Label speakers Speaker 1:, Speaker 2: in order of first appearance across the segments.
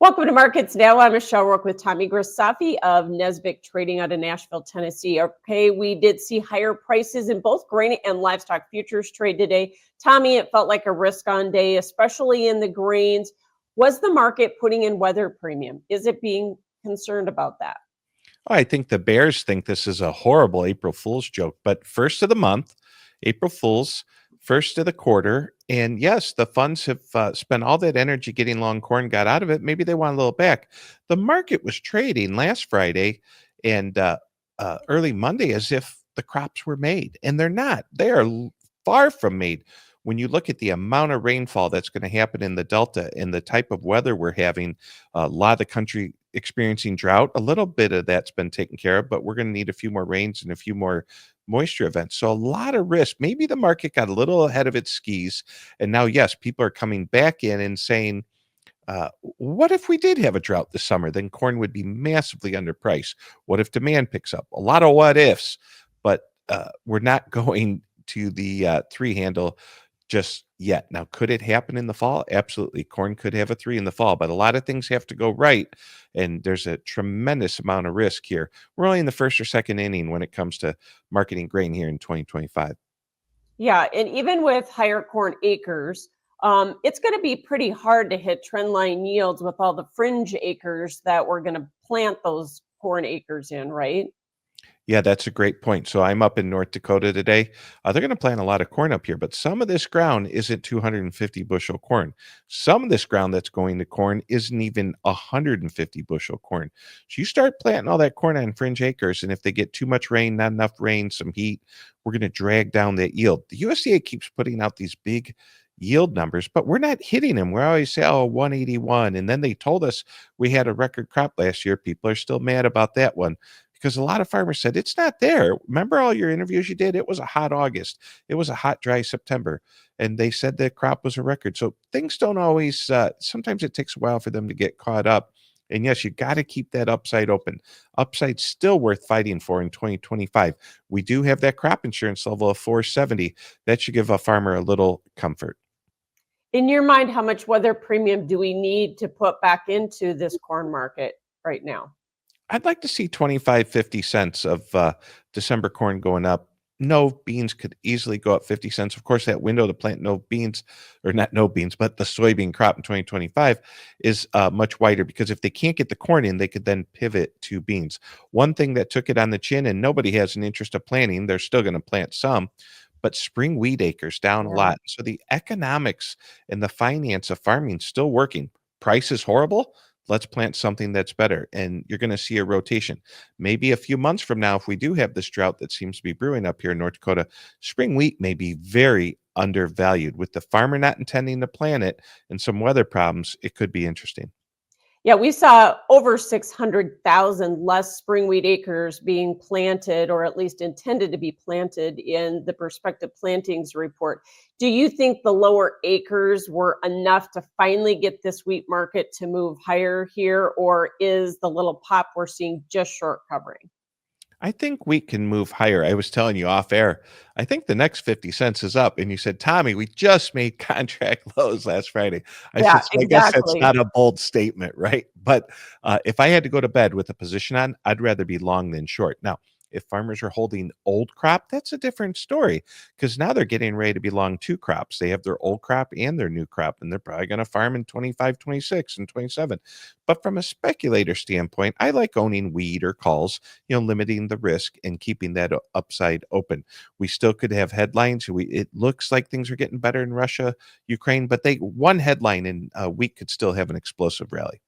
Speaker 1: Welcome to Markets Now. I'm Michelle Rook with Tommy Grisafi of Nesbitt Trading out of Nashville, Tennessee. Okay, we did see higher prices in both grain and livestock futures trade today. Tommy, it felt like a risk-on day, especially in the grains. Was the market putting in weather premium? Is it being concerned about that?
Speaker 2: I think the Bears think this is a horrible April Fool's joke, but first of the month, April Fool's, first of the quarter. And yes, the funds have spent all that energy getting long corn, got out of it. Maybe they want a little back. The market was trading last Friday and early Monday as if the crops were made, and they're not. They are far from made. When you look at the amount of rainfall that's going to happen in the Delta and the type of weather we're having, a lot of the country experiencing drought. A little bit of that's been taken care of, but we're going to need a few more rains and a few more moisture events. So a lot of risk. Maybe the market got a little ahead of its skis. And now, yes, people are coming back in and saying, what if we did have a drought this summer? Then corn would be massively underpriced. What if demand picks up? A lot of what ifs, but we're not going to the three handle just yet. Now, could it happen in the fall? Absolutely. Corn could have a three in the fall, but a lot of things have to go right. And there's a tremendous amount of risk here. We're only in the first or second inning when it comes to marketing grain here in 2025.
Speaker 1: Yeah, and even with higher corn acres, it's going to be pretty hard to hit trend line yields with all the fringe acres that we're going to plant those corn acres in, right?
Speaker 2: Yeah, that's a great point. So I'm up in North Dakota today. They're going to plant a lot of corn up here, but some of this ground isn't 250 bushel corn. Some of this ground that's going to corn isn't even 150 bushel corn. So you start planting all that corn on fringe acres, and if they get too much rain, not enough rain, some heat, we're going to drag down that yield. The USDA keeps putting out these big yield numbers, but we're not hitting them. We always say, oh, 181. And then they told us we had a record crop last year. People are still mad about that one because a lot of farmers said it's not there. Remember all your interviews you did? It was a hot August. It was a hot, dry September. And they said the crop was a record. So things don't always, sometimes it takes a while for them to get caught up. And yes, you got to keep that upside open. Upside's still worth fighting for in 2025. We do have that crop insurance level of 470. That should give a farmer a little comfort.
Speaker 1: In your mind, how much weather premium do we need to put back into this corn market right now?
Speaker 2: I'd like to see 25, 50 cents of December corn going up. No beans could easily go up 50 cents. Of course, that window to plant no beans, or not no beans, but the soybean crop in 2025 is much wider because if they can't get the corn in, they could then pivot to beans. One thing that took it on the chin, and nobody has an interest of planting, they're still going to plant some, but spring wheat acres down a
Speaker 1: Yeah.
Speaker 2: lot. So the economics and the finance of farming still working. Price is horrible. Let's plant something that's better. And you're going to see a rotation. Maybe a few months from now, if we do have this drought that seems to be brewing up here in North Dakota, spring wheat may be very undervalued. With the farmer not intending to plant it and some weather problems, it could be interesting.
Speaker 1: Yeah, we saw over 600,000 less spring wheat acres being planted, or at least intended to be planted, in the prospective plantings report. Do you think the lower acres were enough to finally get this wheat market to move higher here, or is the little pop we're seeing just short covering?
Speaker 2: I think wheat can move higher. I was telling you off air, I think the next 50 cents is up. And you said, Tommy, we just made contract lows last Friday. I
Speaker 1: Yeah,
Speaker 2: said, so I guess that's
Speaker 1: exactly.
Speaker 2: not a bold statement, right? But if I had to go to bed with a position on, I'd rather be long than short. Now, if farmers are holding old crop, that's a different story because now they're getting ready to be long two crops. They have their old crop and their new crop, and they're probably going to farm in 25, 26, and 27. But from a speculator standpoint, I like owning wheat or calls, limiting the risk and keeping that upside open. We still could have headlines. It looks like things are getting better in Russia, Ukraine, but one headline in a week could still have an explosive rally.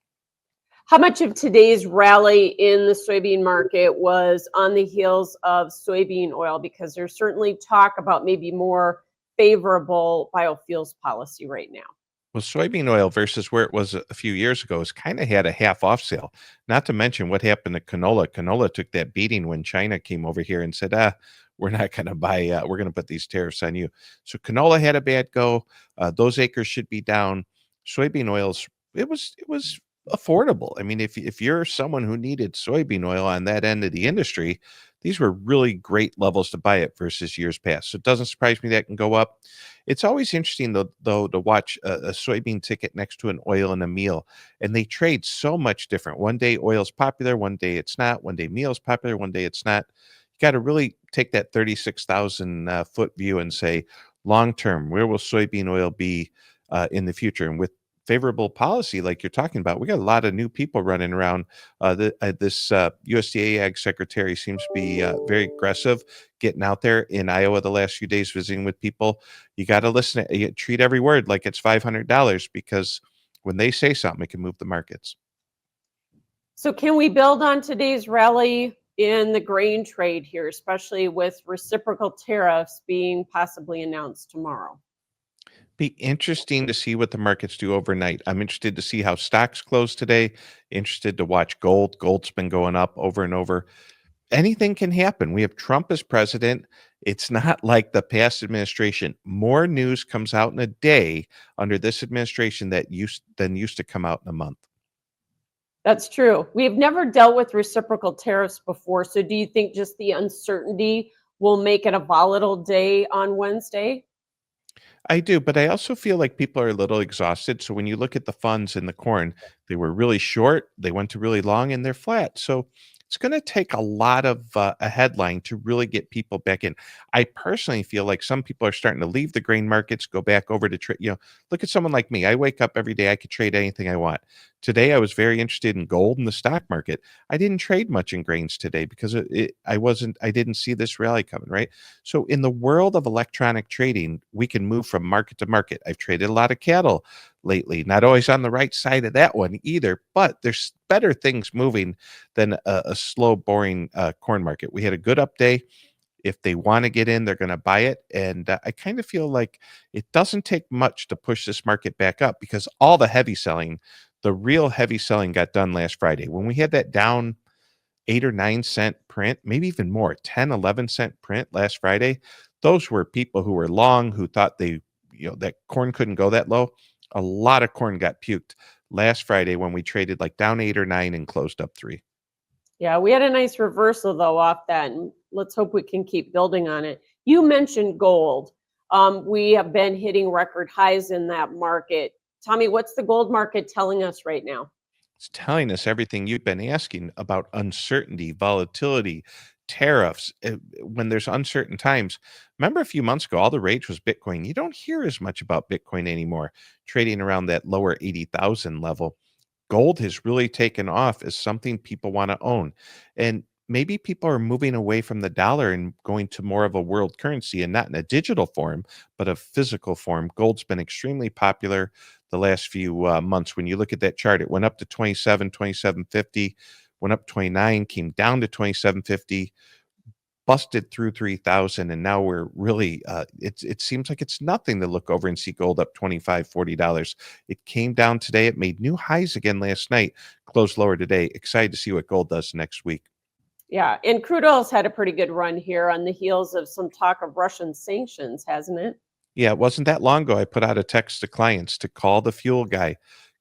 Speaker 1: How much of today's rally in the soybean market was on the heels of soybean oil? Because there's certainly talk about maybe more favorable biofuels policy right now.
Speaker 2: Well, soybean oil versus where it was a few years ago has kind of had a half off sale. Not to mention what happened to canola. Canola took that beating when China came over here and said, we're not going to buy, we're going to put these tariffs on you. So canola had a bad go. Those acres should be down. Soybean oils, it was affordable. I mean, if you're someone who needed soybean oil on that end of the industry, these were really great levels to buy it versus years past. So it doesn't surprise me that can go up. It's always interesting though to watch a soybean ticket next to an oil and a meal, and they trade so much different. One day oil's popular, one day it's not. One day meal's popular, one day it's not. You got to really take that 36,000 foot view and say, long term, where will soybean oil be in the future? And with favorable policy like you're talking about, we got a lot of new people running around. This USDA Ag Secretary seems to be very aggressive, getting out there in Iowa the last few days, visiting with people. You got to listen, you treat every word like it's $500 because when they say something, it can move the markets.
Speaker 1: So can we build on today's rally in the grain trade here, especially with reciprocal tariffs being possibly announced tomorrow?
Speaker 2: Be interesting to see what the markets do overnight. I'm interested to see how stocks close today. Interested to watch gold. Gold's been going up over and over. Anything can happen. We have Trump as president. It's not like the past administration. More news comes out in a day under this administration than used to come out in a month.
Speaker 1: That's true. We've never dealt with reciprocal tariffs before. So do you think just the uncertainty will make it a volatile day on Wednesday?
Speaker 2: I do, but I also feel like people are a little exhausted. So when you look at the funds in the corn, they were really short, they went to really long, and they're flat. So it's going to take a lot of a headline to really get people back in. I personally feel like some people are starting to leave the grain markets, go back over to trade. Look at someone like me. I wake up every day. I could trade anything I want. Today, I was very interested in gold and the stock market. I didn't trade much in grains today because I didn't see this rally coming, right? So in the world of electronic trading, we can move from market to market. I've traded a lot of cattle lately, not always on the right side of that one either, but there's better things moving than a slow, boring corn market. We had a good up day. If they want to get in, they're going to buy it. And I kind of feel like it doesn't take much to push this market back up because all the heavy selling, the real heavy selling got done last Friday. When we had that down 8 or 9 cent print, maybe even more, 10, 11 cent print last Friday. Those were people who were long, who thought that corn couldn't go that low. A lot of corn got puked last Friday when we traded like down 8 or 9 and closed up 3.
Speaker 1: Yeah, we had a nice reversal though off that, and let's hope we can keep building on it. You mentioned gold. We have been hitting record highs in that market. Tommy, what's the gold market telling us right now?
Speaker 2: It's telling us everything you've been asking about uncertainty, volatility, tariffs. When there's uncertain times, remember a few months ago, all the rage was Bitcoin. You don't hear as much about Bitcoin anymore, trading around that lower 80,000 level. Gold has really taken off as something people want to own. And maybe people are moving away from the dollar and going to more of a world currency and not in a digital form, but a physical form. Gold's been extremely popular the last few months. When you look at that chart, it went up to 2750, went up 29, came down to 2750, busted through 3,000, and now we're really it seems like it's nothing to look over and see gold up 25, $40. It came down today. It made new highs again last night, closed lower today. Excited to see what gold does next week.
Speaker 1: Yeah, and crude oil's had a pretty good run here on the heels of some talk of Russian sanctions, hasn't it?
Speaker 2: Yeah, it wasn't that long ago I put out a text to clients to call the fuel guy.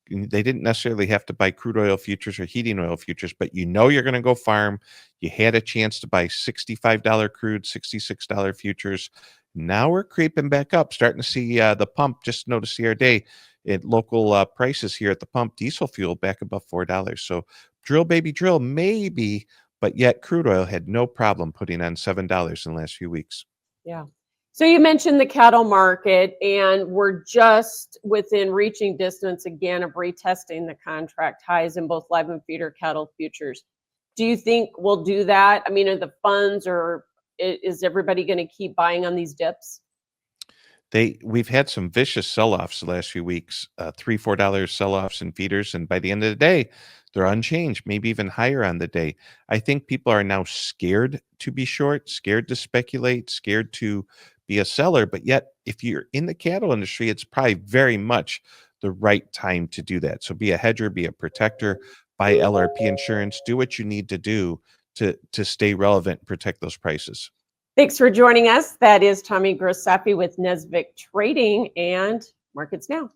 Speaker 2: They didn't necessarily have to buy crude oil futures or heating oil futures, but you're going to go farm. You had a chance to buy $65 crude, $66 futures. Now we're creeping back up, starting to see the pump. Just noticed the other day at local prices here at the pump, diesel fuel back above $4. So drill, baby, drill, maybe, but yet crude oil had no problem putting on $7 in the last few weeks.
Speaker 1: Yeah. So you mentioned the cattle market, and we're just within reaching distance again of retesting the contract highs in both live and feeder cattle futures. Do you think we'll do that? I mean, are the funds or is everybody going to keep buying on these dips?
Speaker 2: We've had some vicious sell-offs the last few weeks, $3, $4 sell-offs in feeders, and by the end of the day, they're unchanged, maybe even higher on the day. I think people are now scared to be short, scared to speculate, scared to be a seller. But yet, if you're in the cattle industry, it's probably very much the right time to do that. So be a hedger, be a protector, buy LRP insurance, do what you need to do to stay relevant and protect those prices.
Speaker 1: Thanks for joining us. That is Tommy Grossapi with Nesvik Trading and Markets Now.